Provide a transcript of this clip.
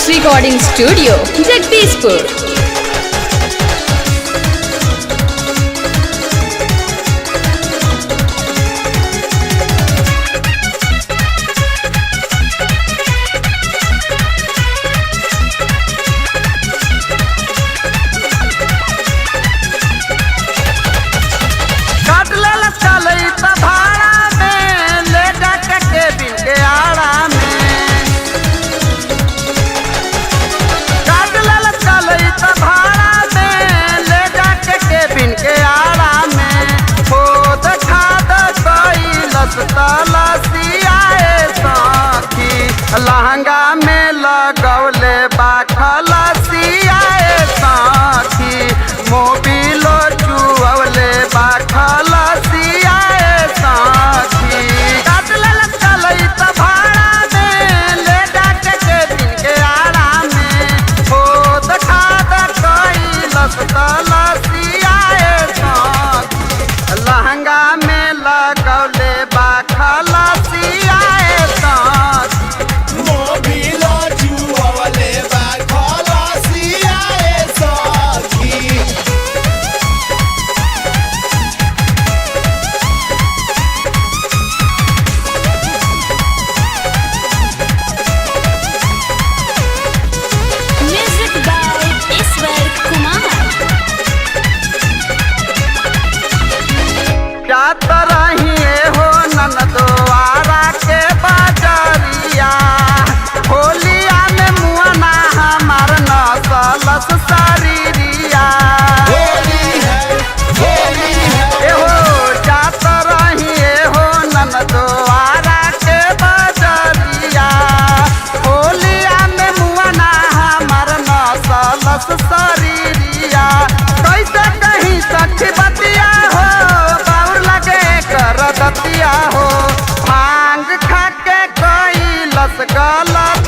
Adarsh Recording Studio, Jagdishpur. लहंगा में लगौले बाखलसियाए साथी मोबिलो चुअवले बाखलसियाए साथी काटले चलई त भाड़ा में ले जाके के दिन के आराम में खोद खाद कैलस तलसियाए साथी लहंगा में लगौले बाखलसियाए साथी हो ननदोआरा के बाजरिया होलिया में मुआना हमार नसलस शरीरिया हो जात रहिए हो ननदोआरा के बाजरिया होलिया में मुआना हमार नसलस शरीरिया कैसे कहीं सखी बतिया हो दतिया हो भांग खा के कैलस गलत